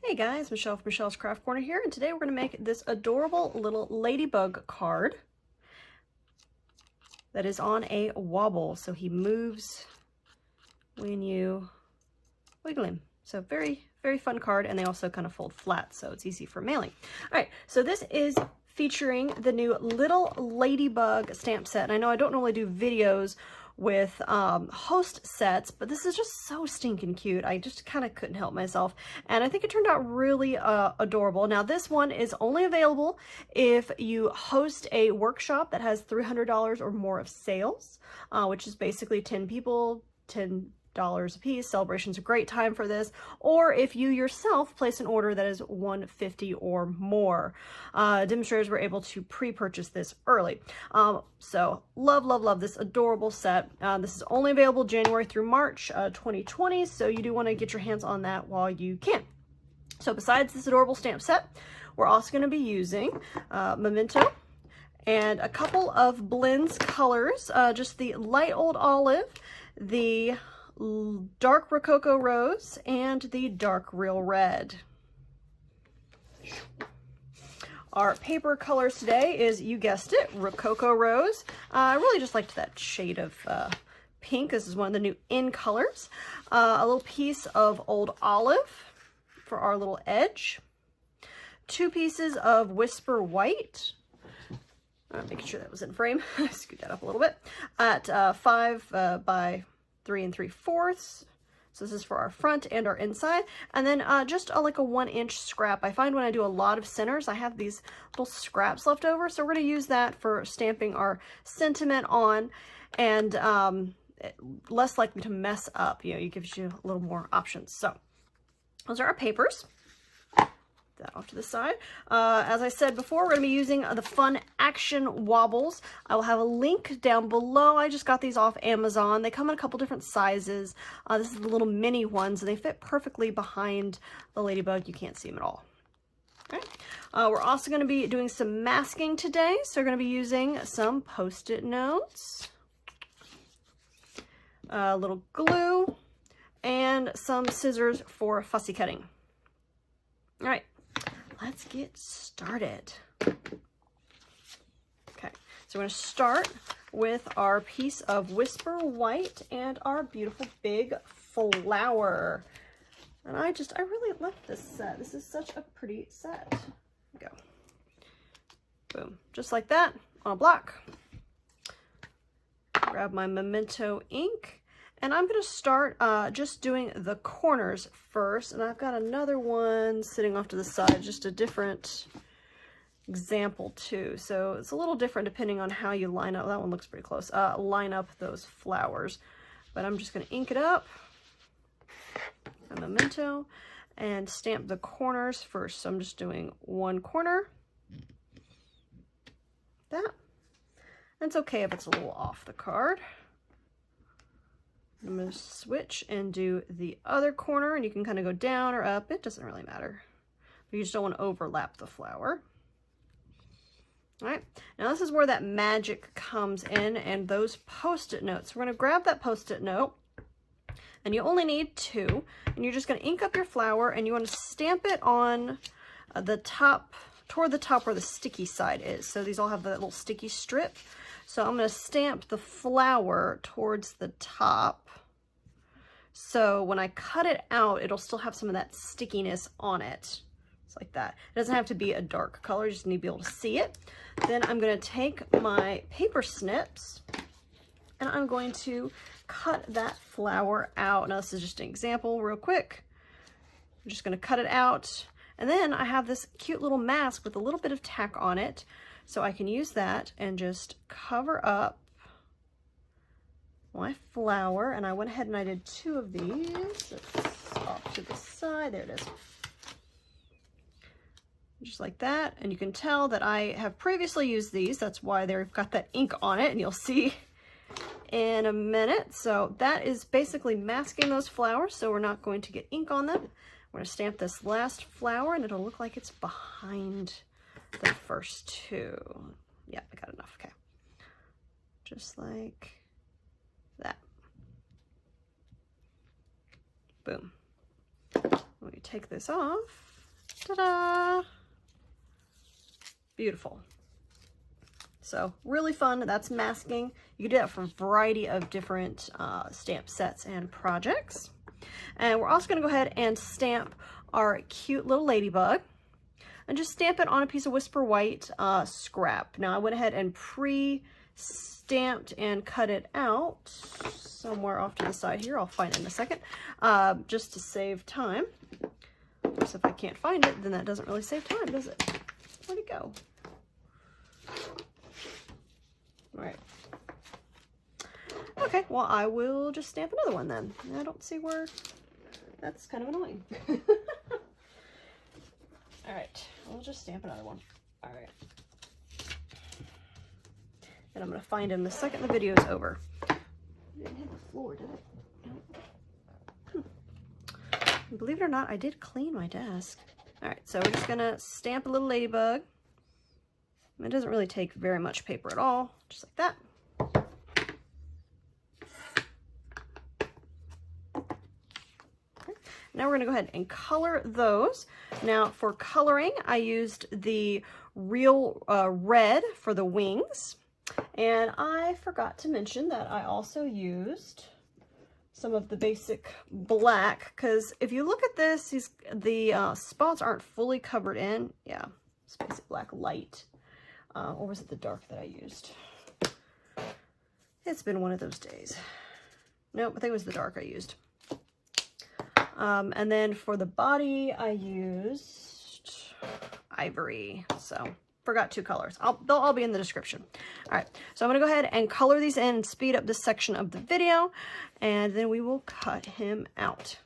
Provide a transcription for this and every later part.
Hey guys, Michelle from Michelle's Craft Corner here, and today we're going to make this adorable little ladybug card that is on a wobble, so he moves when you wiggle him. So very, very fun card, and they also kind of fold flat, so it's easy for mailing. All right, so this is featuring the new Little Ladybug stamp set, and I know I don't normally do videos with host sets, but this is just so stinking cute. I just kind of couldn't help myself, and I think it turned out really adorable. Now this one is only available if you host a workshop that has $300 or more of sales, which is basically 10 people, $10 a piece. Celebration's a great time for this, or if you yourself place an order that is $150 or more. Demonstrators were able to pre-purchase this early. So love this adorable set. This is only available January through March 2020, so you do want to get your hands on that while you can. So besides this adorable stamp set, we're also going to be using Memento and a couple of blends colors, just the light old olive, the dark Rococo Rose, and the dark Real Red. Our paper colors today is, you guessed it, Rococo Rose. I really just liked that shade of pink. This is one of the new in colors. A little piece of old olive for our little edge. 2 pieces of Whisper White. Making sure that was in frame. Scoot that up a little bit. At 5 by 3 3/4. So this is for our front and our inside. And then just like a 1-inch scrap. I find when I do a lot of centers, I have these little scraps left over. So we're going to use that for stamping our sentiment on, and less likely to mess up. You know, it gives you a little more options. So those are our papers. That off to the side. As I said before, we're going to be using the Fun Action Wobbles. I will have a link down below. I just got these off Amazon. They come in a couple different sizes. This is the little mini ones, and they fit perfectly behind the ladybug. You can't see them at all. Okay. We're also going to be doing some masking today, so we're going to be using some Post-it notes, a little glue, and some scissors for fussy cutting. All right. Let's get started. Okay, so we're going to start with our piece of Whisper White and our beautiful big flower. And I really love this set. This is such a pretty set. Go. Boom. Just like that on a block. Grab my Memento ink. And I'm going to start just doing the corners first. And I've got another one sitting off to the side, just a different example too. So it's a little different depending on how you line up. That one looks pretty close. Line up those flowers. But I'm just going to ink it up, a Memento, and stamp the corners first. So I'm just doing one corner. That. And it's okay if it's a little off the card. I'm going to switch and do the other corner, and you can kind of go down or up. It doesn't really matter. But you just don't want to overlap the flower. All right, now this is where that magic comes in, and those Post-it notes. We're going to grab that Post-it note, and you only need 2, and you're just going to ink up your flower, and you want to stamp it on the top, toward the top where the sticky side is. So these all have that little sticky strip. So I'm going to stamp the flower towards the top. So when I cut it out, it'll still have some of that stickiness on it. It's like that. It doesn't have to be a dark color, you just need to be able to see it. Then I'm going to take my paper snips, and I'm going to cut that flower out. Now this is just an example real quick. I'm just going to cut it out. And then I have this cute little mask with a little bit of tack on it. So I can use that and just cover up my flower. And I went ahead and I did 2 of these. It's off to the side. There it is. Just like that. And you can tell that I have previously used these. That's why they've got that ink on it. And you'll see in a minute. So that is basically masking those flowers. So we're not going to get ink on them. We're going to stamp this last flower, and it'll look like it's behind the first 2. Yeah, I got enough. Okay. Just like that. Boom. Let me take this off. Ta-da! Beautiful. So really fun. That's masking. You can do that for a variety of different stamp sets and projects. And we're also going to go ahead and stamp our cute little ladybug and just stamp it on a piece of Whisper White scrap. Now I went ahead and pre-stamped and cut it out somewhere off to the side here. I'll find it in a second, just to save time. Of course, if I can't find it, then that doesn't really save time, does it? Where'd it go? All right. Okay, well, I will just stamp another one then. I don't see where... That's kind of annoying. All right, we'll just stamp another one. All right. And I'm going to find him the second the video is over. I didn't hit the floor, did it? No. Believe it or not, I did clean my desk. All right, so we're just going to stamp a little ladybug. It doesn't really take very much paper at all, just like that. Okay. Now we're going to go ahead and color those. Now for coloring, I used the real red for the wings. And I forgot to mention that I also used some of the basic black, because if you look at this, the spots aren't fully covered in. Yeah, it's basic black light. Or was it the dark that I used? It's been one of those days. Nope, I think it was the dark I used. And then for the body, I used ivory. So, forgot two colors. They'll all be in the description. All right, so I'm going to go ahead and color these in and speed up this section of the video. And then we will cut him out.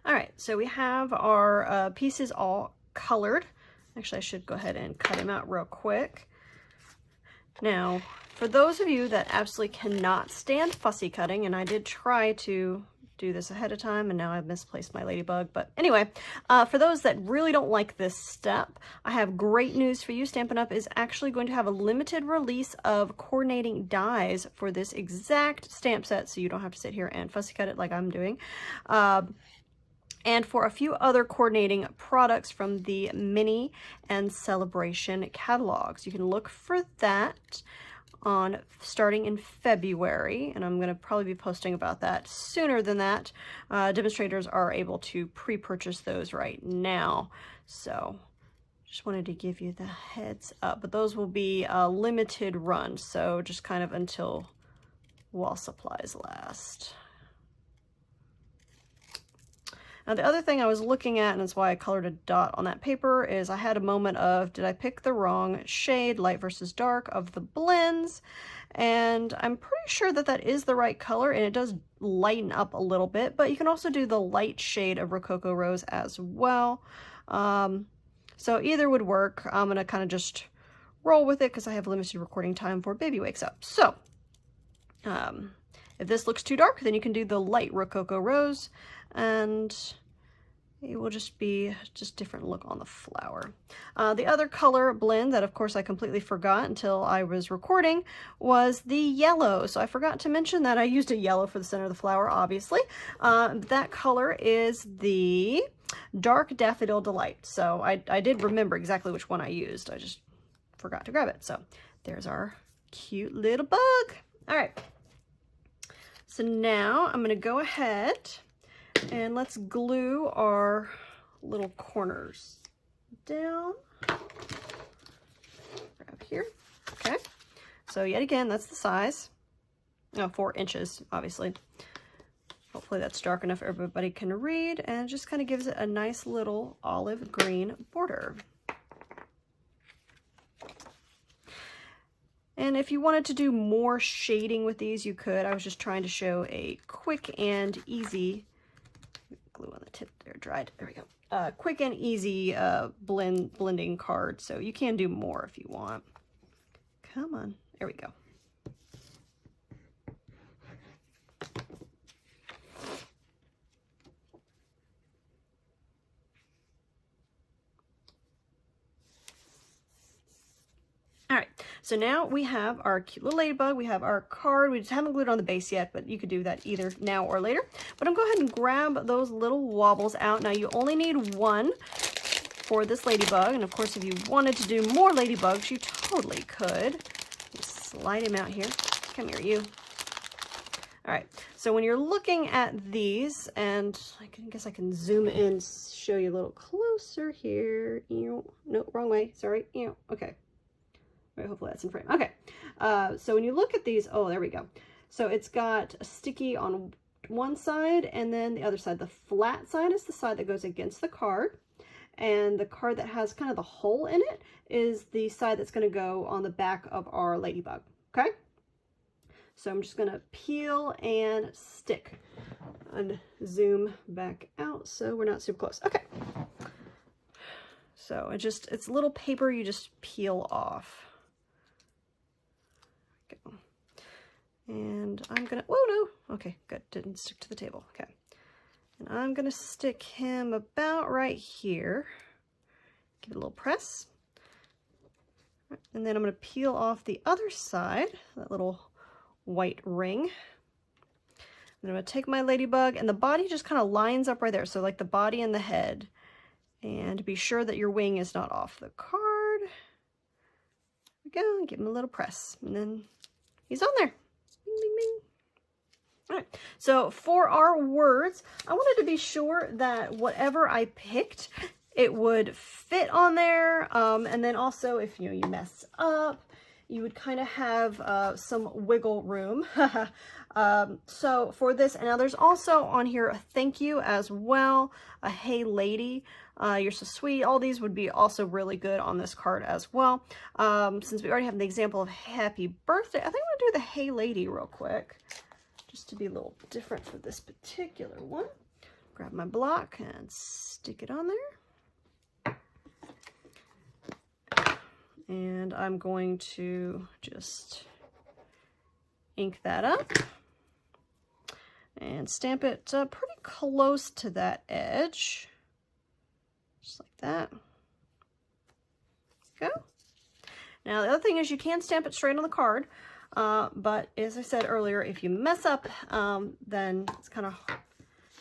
All right, so we have our pieces all colored. Actually, I should go ahead and cut him out real quick. Now, for those of you that absolutely cannot stand fussy cutting, and I did try to do this ahead of time, and now I've misplaced my ladybug. But anyway, for those that really don't like this step, I have great news for you. Stampin' Up! Is actually going to have a limited release of coordinating dies for this exact stamp set, so you don't have to sit here and fussy cut it like I'm doing. And for a few other coordinating products from the Mini and Celebration catalogs. You can look for that on starting in February, and I'm going to probably be posting about that sooner than that. Demonstrators are able to pre-purchase those right now, so just wanted to give you the heads up. But those will be a limited run, so just kind of until while supplies last. Now the other thing I was looking at, and that's why I colored a dot on that paper, is I had a moment of, did I pick the wrong shade, light versus dark, of the blends? And I'm pretty sure that that is the right color, and it does lighten up a little bit, but you can also do the light shade of Rococo Rose as well. So either would work. I'm going to kind of just roll with it because I have limited recording time for Baby Wakes Up. So if this looks too dark, then you can do the light Rococo Rose. And it will just be just different look on the flower. The other color blend that of course I completely forgot until I was recording was the yellow. So I forgot to mention that I used a yellow for the center of the flower, obviously. That color is the Dark Daffodil Delight. So I did remember exactly which one I used. I just forgot to grab it. So there's our cute little bug. All right. So now I'm going to go ahead and let's glue our little corners down. Grab here. Okay. So yet again, that's the size. Oh, 4 inches, obviously. Hopefully that's dark enough everybody can read, and it just kind of gives it a nice little olive green border. And if you wanted to do more shading with these, you could. I was just trying to show a quick and easy, glue on the tip there, dried, there we go. Quick and easy blending card, so you can do more if you want. Come on, there we go. All right, so now we have our cute little ladybug, we have our card, we just haven't glued on the base yet, but you could do that either now or later. But I'm going to go ahead and grab those little wobbles out. Now you only need one for this ladybug, and of course if you wanted to do more ladybugs, you totally could. Just slide him out here. Come here, you. All right, so when you're looking at these, and I guess I can zoom in, show you a little closer here. No, wrong way, sorry. Okay. All right, hopefully that's in frame. Okay, so when you look at these, oh, there we go. So it's got a sticky on one side, and then the other side. The flat side is the side that goes against the card, and the card that has kind of the hole in it is the side that's going to go on the back of our ladybug. Okay, so I'm just going to peel and stick and zoom back out so we're not super close. Okay, so it's a little paper you just peel off. Go. And I'm gonna, whoa, no, okay, good, didn't stick to the table, okay. And I'm gonna stick him about right here, give it a little press, and then I'm gonna peel off the other side, that little white ring. And I'm gonna take my ladybug, and the body just kind of lines up right there, so like the body and the head, and be sure that your wing is not off the card. There we go, give him a little press, and then he's on there. Bing, bing, bing. All right, so for our words, I wanted to be sure that whatever I picked, it would fit on there. And then also if you mess up, you would kind of have some wiggle room. So for this, and now there's also on here a thank you as well, a hey lady, you're so sweet. All these would be also really good on this card as well. Since we already have the example of happy birthday, I think I'm gonna do the hey lady real quick, just to be a little different for this particular one. Grab my block and stick it on there. And I'm going to just ink that up and stamp it pretty close to that edge, just like that. Go. Now the other thing is you can stamp it straight on the card, but as I said earlier, if you mess up, then it's kind of,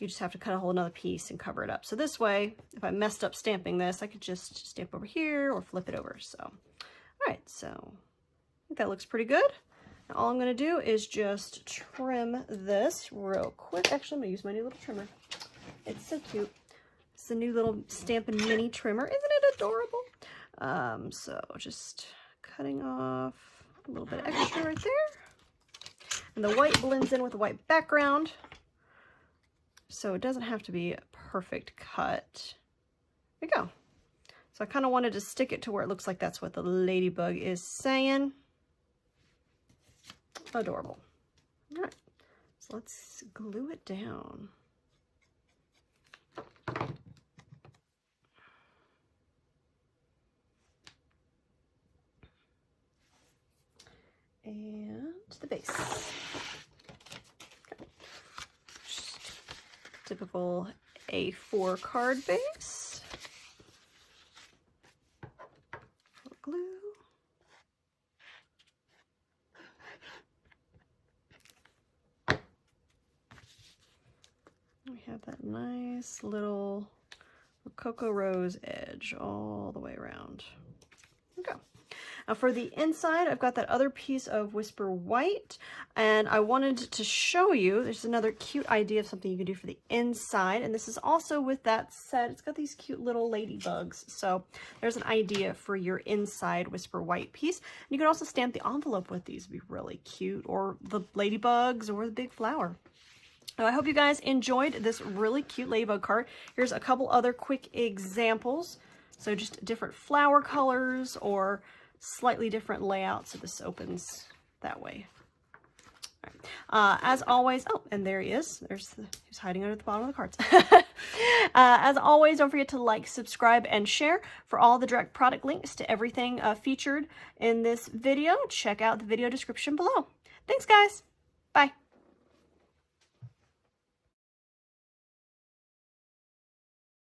you just have to cut a whole another piece and cover it up. So this way, if I messed up stamping this, I could just stamp over here or flip it over. So, all right, so I think that looks pretty good. Now all I'm gonna do is just trim this real quick. Actually, I'm gonna use my new little trimmer. It's so cute. It's the new little Stampin' Mini trimmer. Isn't it adorable? So just cutting off a little bit extra right there. And the white blends in with the white background, so it doesn't have to be a perfect cut. There we go. So I kind of wanted to stick it to where it looks like that's what the ladybug is saying. Adorable. All right, so let's glue it down. And the base. Okay. Typical A4 card base. Glue. We have that nice little Cocoa Rose edge all the way around. Okay. Now for the inside, I've got that other piece of Whisper White, and I wanted to show you, there's another cute idea of something you can do for the inside, and this is also with that set. It's got these cute little ladybugs, so there's an idea for your inside Whisper White piece. And you can also stamp the envelope with these, it'd be really cute, or the ladybugs, or the big flower. Now, I hope you guys enjoyed this really cute Ladybug card. Here's a couple other quick examples. So just different flower colors or slightly different layouts. So this opens that way. All right. As always, oh, and there he is. He's hiding under the bottom of the cards. As always, don't forget to like, subscribe, and share. For all the direct product links to everything featured in this video, check out the video description below. Thanks, guys. Bye.